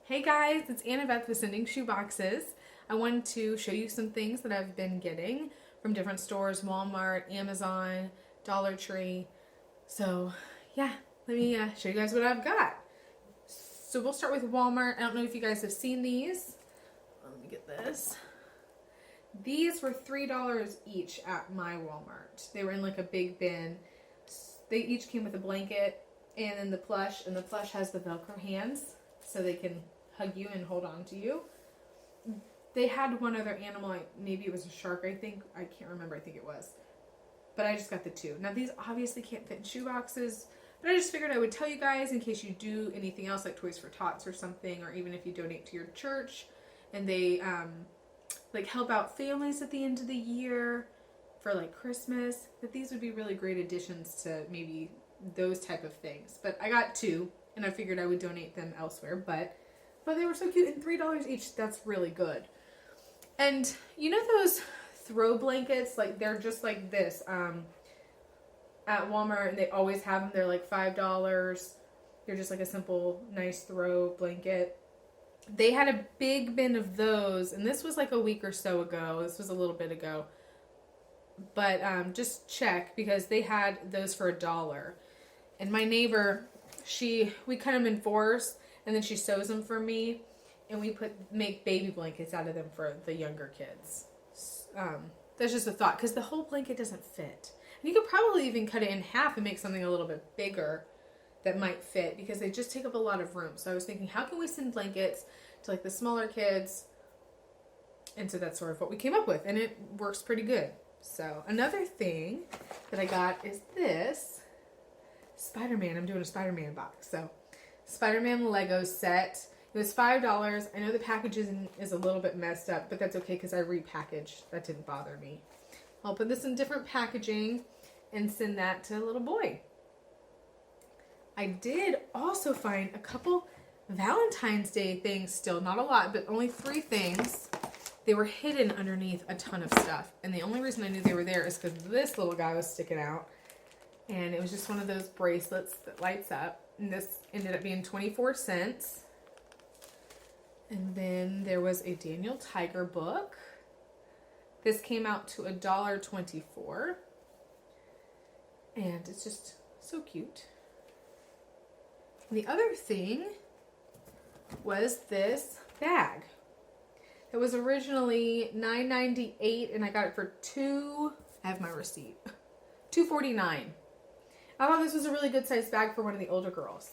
Hey guys, it's Annabeth with Sending Shoe Boxes. I wanted to show you some things that I've been getting from different stores, Walmart, Amazon, Dollar Tree. So yeah, let me show you guys what I've got. So we'll start with Walmart. I don't know if you guys have seen these. Let me get this. These were $3 each at my Walmart. They were in like a big bin. They each came with a blanket and then the plush, and the plush has the Velcro hands so they can hug you and hold on to you. They had one other animal, maybe it was a shark, I think. I can't remember, I think it was. But I just got the two. Now these obviously can't fit in shoe boxes, but I just figured I would tell you guys in case you do anything else like Toys for Tots or something, or even if you donate to your church and they like help out families at the end of the year for like Christmas, that these would be really great additions to maybe those type of things. But I got two and I figured I would donate them elsewhere, but they were so cute, and $3 each, that's really good. And you know those throw blankets, like they're just like this at Walmart, and they always have them. They're like $5. They're just like a simple nice throw blanket. They had a big bin of those, and this was like a week or so ago. This was a little bit ago. But just check, because they had those for $1. And my neighbor, we cut them in fours, and then she sews them for me, and we make baby blankets out of them for the younger kids. That's just a thought, because the whole blanket doesn't fit. And you could probably even cut it in half and make something a little bit bigger that might fit, because they just take up a lot of room. So I was thinking, how can we send blankets to like the smaller kids? And so that's sort of what we came up with, and it works pretty good. So another thing that I got is this Spider-Man. I'm doing a Spider-Man box. So Spiderman Lego Set. It was $5. I know the packaging is a little bit messed up, but that's okay because I repackaged. That didn't bother me. I'll put this in different packaging and send that to a little boy. I did also find a couple Valentine's Day things still. Not a lot, but only 3 things. They were hidden underneath a ton of stuff. And the only reason I knew they were there is because this little guy was sticking out. And it was just one of those bracelets that lights up. And this ended up being 24 cents. And then there was a Daniel Tiger book. This came out to $1.24. And it's just so cute. And the other thing was this bag. It was originally $9.98, and I got it for I have my receipt, $2.49. I thought this was a really good size bag for one of the older girls.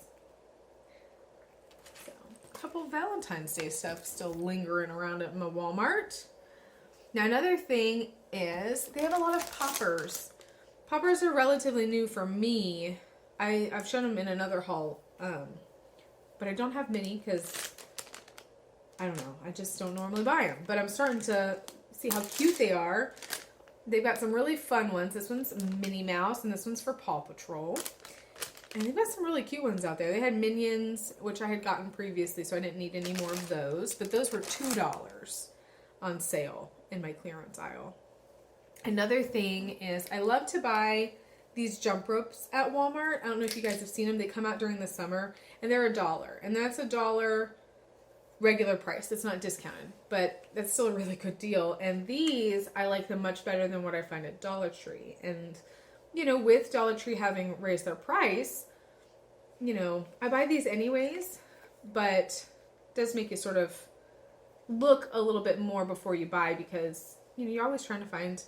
So, a couple Valentine's Day stuff still lingering around at my Walmart. Now another thing is they have a lot of poppers. Poppers are relatively new for me. I've shown them in another haul, but I don't have many because I don't know. I just don't normally buy them. But I'm starting to see how cute they are. They've got some really fun ones. This one's Minnie Mouse, and this one's for Paw Patrol. And they've got some really cute ones out there. They had Minions, which I had gotten previously, so I didn't need any more of those. But those were $2 on sale in my clearance aisle. Another thing is I love to buy these jump ropes at Walmart. I don't know if you guys have seen them. They come out during the summer, and they're $1. And that's $1 regular price. It's not discounted, but that's still a really good deal. And these, I like them much better than what I find at Dollar Tree. And, you know, with Dollar Tree having raised their price, you know, I buy these anyways, but it does make you sort of look a little bit more before you buy, because, you know, you're always trying to find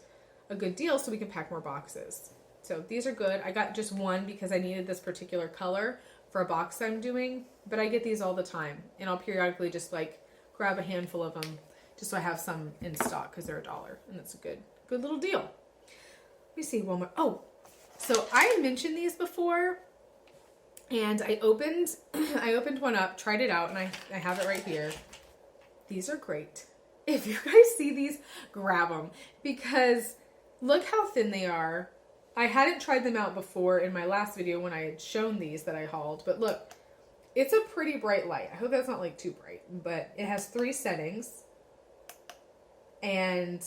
a good deal so we can pack more boxes. So these are good. I got just one because I needed this particular color for a box I'm doing, but I get these all the time, and I'll periodically just like grab a handful of them just so I have some in stock because they're $1, and that's a good little deal. Let me see one more. Oh, so I had mentioned these before, and I opened one up, tried it out, and I have it right here. These are great. If you guys see these, grab them, because look how thin they are. I hadn't tried them out before in my last video when I had shown these that I hauled, but look, it's a pretty bright light. I hope that's not like too bright, but it has 3 settings, and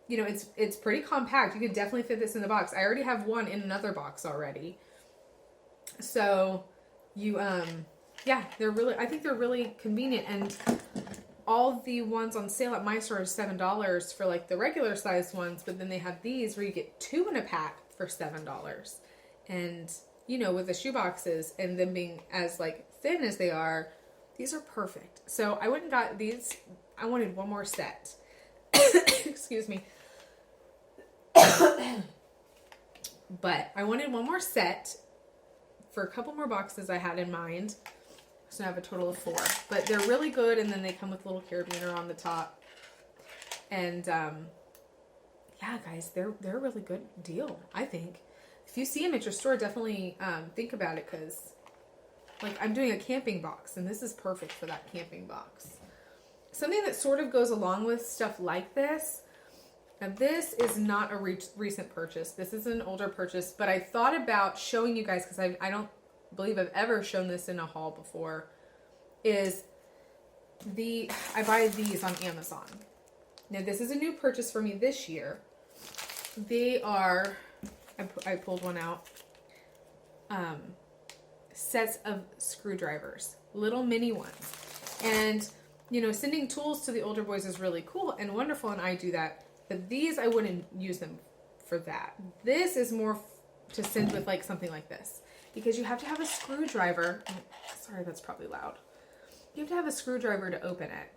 you know, it's pretty compact. You could definitely fit this in the box. I already have one in another box already. So you yeah, I think they're really convenient. And all the ones on sale at my store are $7 for like the regular sized ones, but then they have these where you get 2 in a pack for $7. And you know, with the shoe boxes and them being as like thin as they are, these are perfect. So I went and got these. I wanted one more set. Excuse me. But I wanted one more set for a couple more boxes I had in mind. So I have a total of 4. But they're really good, and then they come with a little carabiner on the top. And yeah, guys, they're a really good deal, I think. If you see them at your store, definitely think about it, because like I'm doing a camping box, and this is perfect for that camping box. Something that sort of goes along with stuff like this. Now this is not a recent purchase. This is an older purchase, but I thought about showing you guys, because I don't believe I've ever shown this in a haul before, is I buy these on Amazon. Now this is a new purchase for me this year. They are, I pulled one out, sets of screwdrivers, little mini ones. And you know, sending tools to the older boys is really cool and wonderful, and I do that. But these, I wouldn't use them for that. This is more to send with like something like this, because you have to have a screwdriver. Sorry, that's probably loud. You have to have a screwdriver to open it.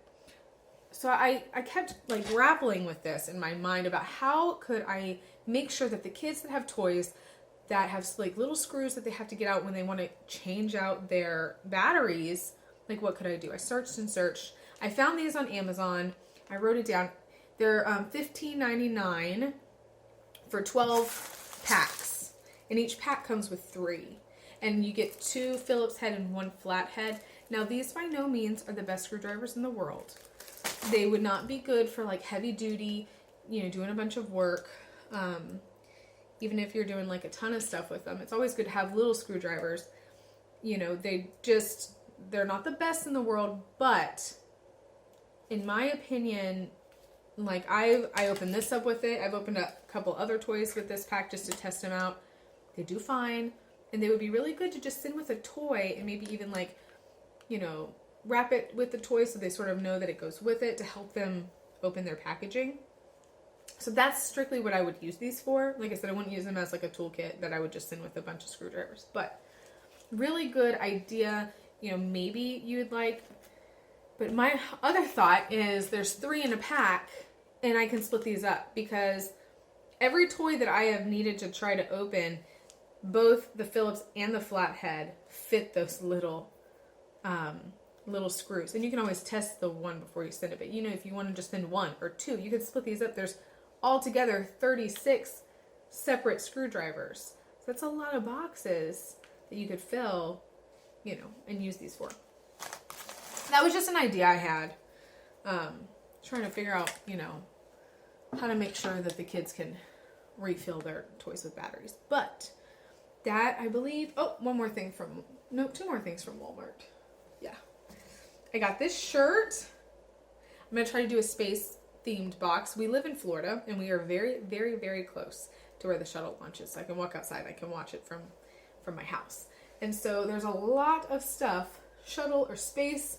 So I kept like grappling with this in my mind about how could I make sure that the kids that have toys that have like little screws that they have to get out when they want to change out their batteries, like what could I do? I searched and searched. I found these on Amazon. I wrote it down. They're $15.99 for 12 packs. And each pack comes with 3. And you get 2 Phillips head and 1 flat head. Now these by no means are the best screwdrivers in the world. They would not be good for like heavy duty, you know, doing a bunch of work. Even if you're doing like a ton of stuff with them, it's always good to have little screwdrivers. You know, they're not the best in the world, but in my opinion, like I opened this up with it. I've opened up a couple other toys with this pack just to test them out. They do fine, and they would be really good to just send with a toy, and maybe even like, you know, wrap it with the toy so they sort of know that it goes with it to help them open their packaging. So that's strictly what I would use these for. Like I said, I wouldn't use them as like a toolkit that I would just send with a bunch of screwdrivers, but really good idea. You know, maybe you would like, but my other thought is there's 3 in a pack, and I can split these up, because every toy that I have needed to try to open, both the Phillips and the flathead fit those little screws. And you can always test the one before you send it. But you know, if you want to just send 1 or 2, you can split these up. There's altogether 36 separate screwdrivers. So that's a lot of boxes that you could fill, you know, and use these for. That was just an idea I had. Trying to figure out, you know, how to make sure that the kids can refill their toys with batteries. But that, I believe, 2 more things from Walmart. Yeah. I got this shirt. I'm going to try to do a space themed box. We live in Florida, and we are very, very, very close to where the shuttle launches. So I can walk outside. I can watch it from my house. And so there's a lot of stuff, shuttle or space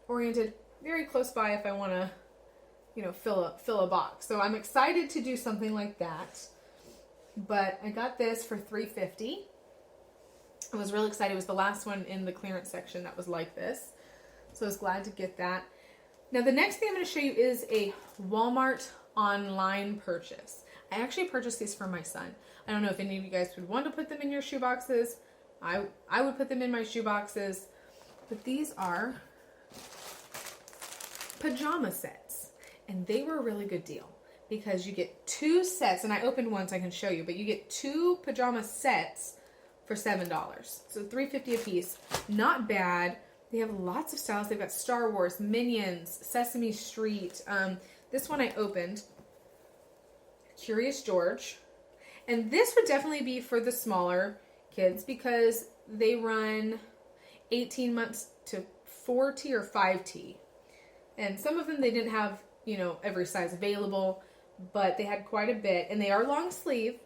oriented, very close by if I want to, you know, fill a box. So I'm excited to do something like that. But I got this for $3.50. I was really excited. It was the last one in the clearance section that was like this. So I was glad to get that. Now the next thing I'm going to show you is a Walmart online purchase. I actually purchased these for my son. I don't know if any of you guys would want to put them in your shoe boxes. I would put them in my shoe boxes. But these are Pajama Sets. And they were a really good deal, because you get 2 sets, and I opened one so I can show you, but you get 2 pajama sets for $7. So $3.50 a piece. Not bad. They have lots of styles. They've got Star Wars, Minions, Sesame Street. This one I opened, Curious George. And this would definitely be for the smaller kids, because they run 18 months to 4T or 5T. And some of them they didn't have, you know, every size available, but they had quite a bit, and they are long sleeve.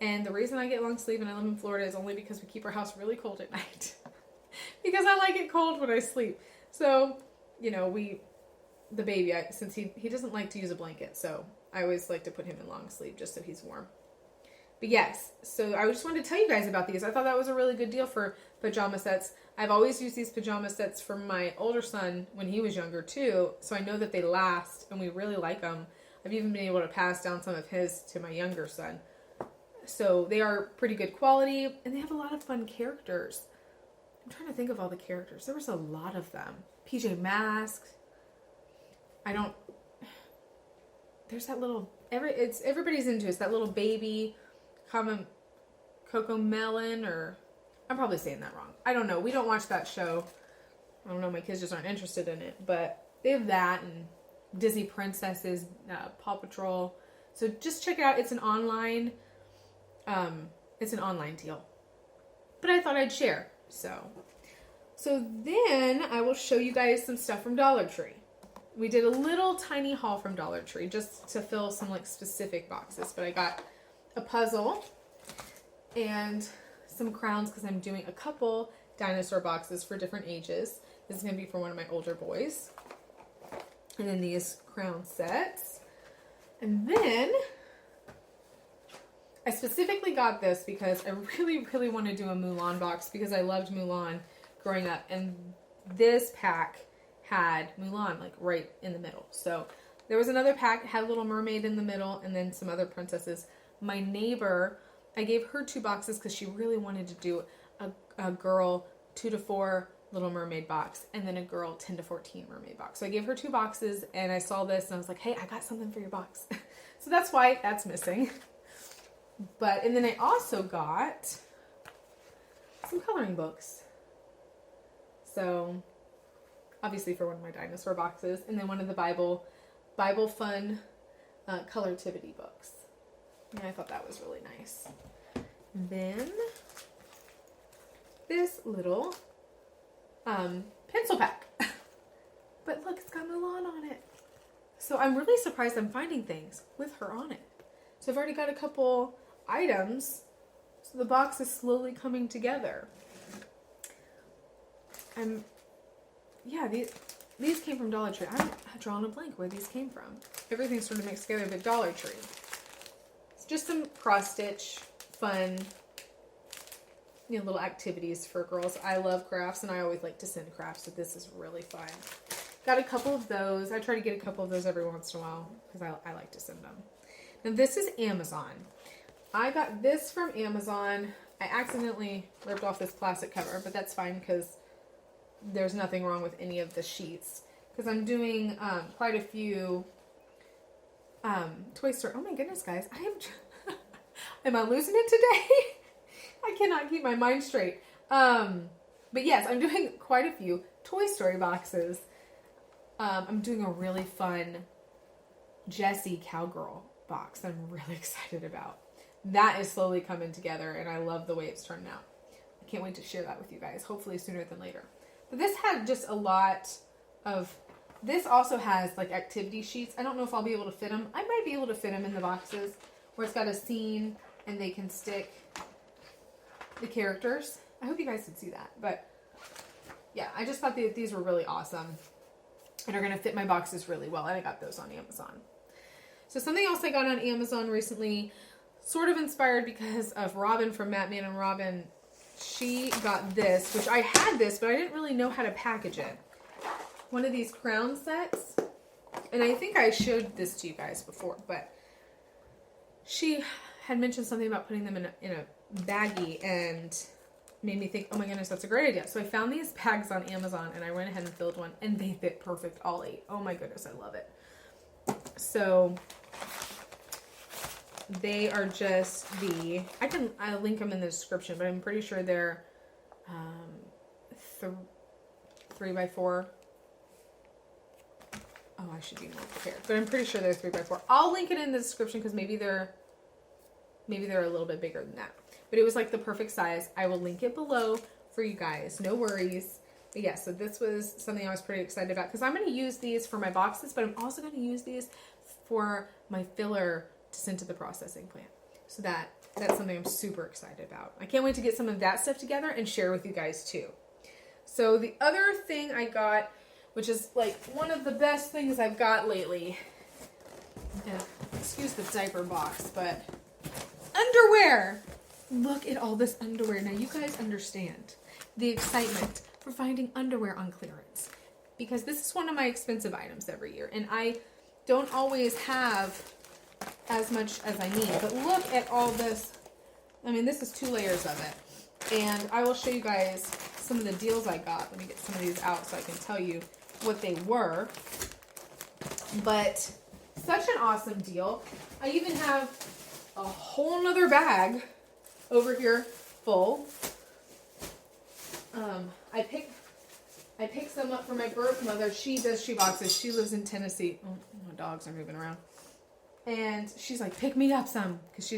And the reason I get long sleeve and I live in Florida is only because we keep our house really cold at night. because I like it cold when I sleep. So, you know, the baby, since he doesn't like to use a blanket, so I always like to put him in long sleeve just so he's warm. But yes, so I just wanted to tell you guys about these. I thought that was a really good deal for pajama sets. I've always used these pajama sets for my older son when he was younger too, so I know that they last and we really like them. I've even been able to pass down some of his to my younger son. So they are pretty good quality and they have a lot of fun characters. I'm trying to think of all the characters. There was a lot of them. PJ Masks. There's that little, everybody's into it. It's that little baby, Coco Melon, or I'm probably saying that wrong. I don't know. We don't watch that show. I don't know. My kids just aren't interested in it. But they have that and Disney Princesses, Paw Patrol. So just check it out. It's an online deal. But I thought I'd share. So then I will show you guys some stuff from Dollar Tree. We did a little tiny haul from Dollar Tree just to fill some like specific boxes. But I got a puzzle and some crowns because I'm doing a couple dinosaur boxes for different ages. This is going to be for one of my older boys. And then these crown sets. And then I specifically got this because I really, really want to do a Mulan box because I loved Mulan growing up. And this pack had Mulan like right in the middle. So there was another pack, had Little Mermaid in the middle, and then some other princesses. My neighbor, I gave her 2 boxes because she really wanted to do a girl 2 to 4 Little Mermaid box and then a girl 10 to 14 mermaid box. So I gave her 2 boxes and I saw this and I was like, hey, I got something for your box. So that's why that's missing. And then I also got some coloring books. So obviously for one of my dinosaur boxes, and then one of the Bible fun colortivity books. And I thought that was really nice. And then this little pencil pack. But look, it's got Mulan on it. So I'm really surprised I'm finding things with her on it. So I've already got a couple items. So the box is slowly coming together. These came from Dollar Tree. I'm drawing a blank where these came from. Everything's sort of mixed together, but Dollar Tree. It's just some cross-stitch, fun, little activities for girls. I love crafts, and I always like to send crafts, so this is really fun. Got a couple of those. I try to get a couple of those every once in a while, because I like to send them. Now, this is Amazon. I got this from Amazon. I accidentally ripped off this plastic cover, but that's fine, because there's nothing wrong with any of the sheets. Because I'm doing quite a few Toy Story. Oh my goodness, guys. Am I losing it today? I cannot keep my mind straight. But yes, I'm doing quite a few Toy Story boxes. I'm doing a really fun Jessie Cowgirl box that I'm really excited about. That is slowly coming together, and I love the way it's turned out. I can't wait to share that with you guys, hopefully sooner than later. But this had just a lot of... This also has like activity sheets. I don't know if I'll be able to fit them. I might be able to fit them in the boxes where it's got a scene and they can stick the characters. I hope you guys can see that. But yeah, I just thought that these were really awesome and are going to fit my boxes really well. And I got those on Amazon. So something else I got on Amazon recently, sort of inspired because of Robin from Batman and Robin. She got this, which I had this, but I didn't really know how to package it. One of these crown sets. And I think I showed this to you guys before, but she had mentioned something about putting them in a baggie and made me think, oh my goodness, that's a great idea. So I found these bags on Amazon and I went ahead and filled one and they fit perfect, all 8. Oh my goodness, I love it. So they are just I'll link them in the description, but I'm pretty sure they're 3x4. Oh, I should be more prepared, but I'm pretty sure they're 3x4. I'll link it in the description because maybe they're a little bit bigger than that. But it was like the perfect size. I will link it below for you guys. No worries. But yeah, so this was something I was pretty excited about because I'm going to use these for my boxes, but I'm also going to use these for my filler to send to the processing plant. So that's something I'm super excited about. I can't wait to get some of that stuff together and share with you guys too. So the other thing I got, which is like one of the best things I've got lately, excuse the diaper box, but underwear. Look at all this underwear. Now you guys understand the excitement for finding underwear on clearance, because this is one of my expensive items every year, and I don't always have as much as I need. But look at all this. I mean, this is 2 layers of it, and I will show you guys some of the deals I got. Let me get some of these out so I can tell you what they were. But such an awesome deal. I even have a whole nother bag over here full. I picked some up for my birth mother. She does shoe boxes. She lives in Tennessee. Oh, my dogs are moving around. And she's like, pick me up some, because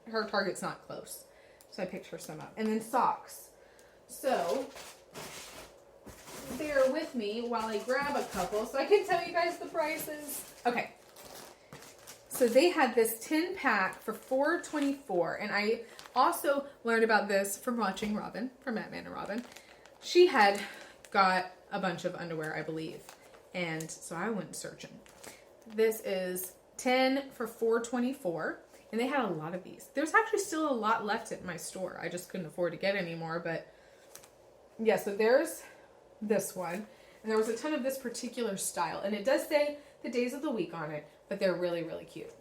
her Target's not close. So I picked her some up. And then socks. So bear with me while I grab a couple so I can tell you guys the prices. Okay. So they had this 10-pack for $4.24, and I also learned about this from watching Robin, from Batman and Robin. She had got a bunch of underwear, I believe, and so I went searching. This is 10 for $4.24, and they had a lot of these. There's actually still a lot left at my store. I just couldn't afford to get any more, but yeah, so there's this one, and there was a ton of this particular style, and it does say the days of the week on it, but they're really, really cute.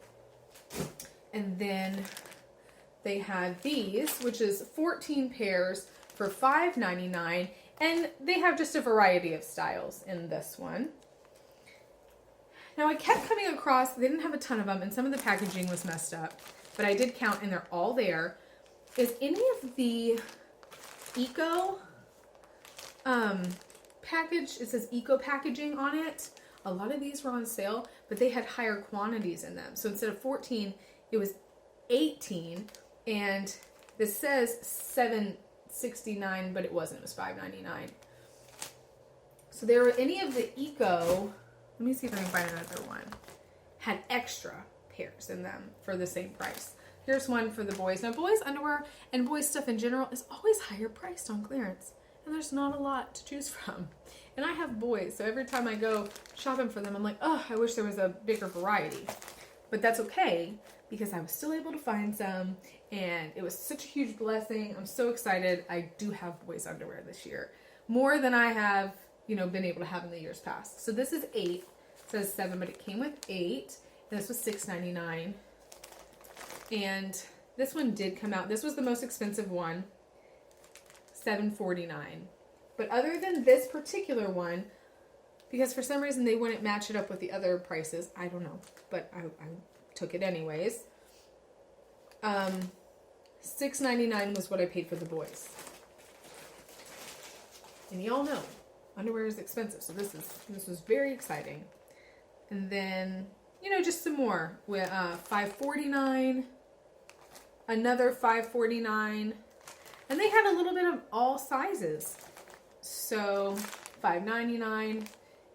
And then they had these, which is 14 pairs for $5.99, and they have just a variety of styles in this one. Now I kept coming across, they didn't have a ton of them, and some of the packaging was messed up, but I did count, and they're all there. Is any of the eco package, it says eco packaging on it. A lot of these were on sale, but they had higher quantities in them. So instead of 14, it was 18, and this says $7.69, but it wasn't. It was $5.99. So there were any of the eco. Let me see if I can find another one. Had extra pairs in them for the same price. Here's one for the boys. Now, boys' underwear and boys' stuff in general is always higher priced on clearance, and there's not a lot to choose from. And I have boys, so every time I go shopping for them, I'm like, oh, I wish there was a bigger variety. But that's okay, because I was still able to find some, and it was such a huge blessing. I'm so excited. I do have boys' underwear this year. More than I have, been able to have in the years past. So this is 8. It says 7, but it came with 8. And this was $6.99. And this one did come out. This was the most expensive one, $7.49. But other than this particular one, because for some reason they wouldn't match it up with the other prices, I don't know, but I took it anyways. $6.99 was what I paid for the boys. And y'all know, underwear is expensive, so this was very exciting. And then, just some more. With $5.49, another $5.49, and they had a little bit of all sizes. So $5.99,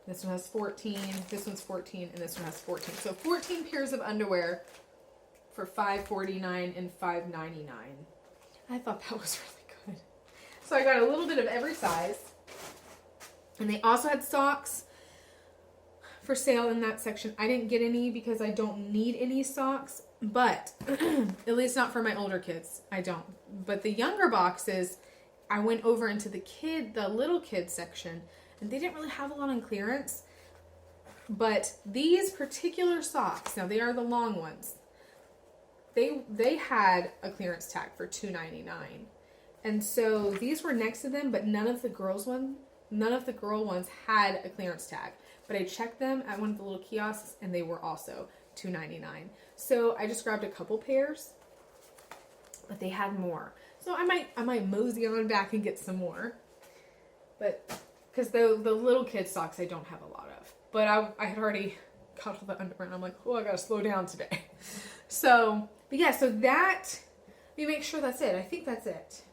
this one has 14, this one's 14, and this one has 14. So 14 pairs of underwear for $5.49 and $5.99. I thought that was really good. So I got a little bit of every size. And they also had socks for sale in that section. I didn't get any because I don't need any socks, but at least not for my older kids. I don't. But the younger boxes, I went over into the little kid section, and they didn't really have a lot on clearance. But these particular socks, now they are the long ones, they had a clearance tag for $2.99. And so these were next to them, but none of the girl ones had a clearance tag. But I checked them at one of the little kiosks, and they were also $2.99. So I just grabbed a couple pairs, but they had more. So I might mosey on back and get some more. But because the little kid socks I don't have a lot of. But I had already got all the underwear, and I'm like, oh, I gotta slow down today. So, but yeah, so that, let me make sure that's it. I think that's it.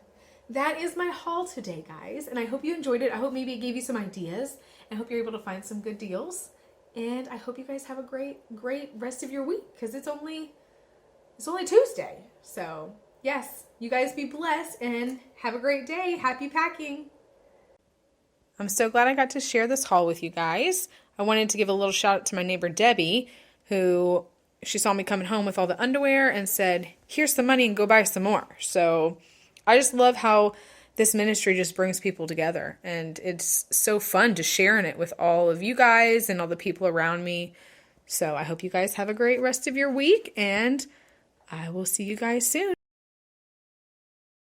That is my haul today, guys. And I hope you enjoyed it. I hope maybe it gave you some ideas. I hope you're able to find some good deals. And I hope you guys have a great rest of your week, because it's only Tuesday. So yes, you guys be blessed and have a great day. Happy packing. I'm so glad I got to share this haul with you guys. I wanted to give a little shout out to my neighbor Debbie, who she saw me coming home with all the underwear and said, here's some money and go buy some more. So I just love how this ministry just brings people together, and it's so fun to share in it with all of you guys and all the people around me. So I hope you guys have a great rest of your week, and I will see you guys soon.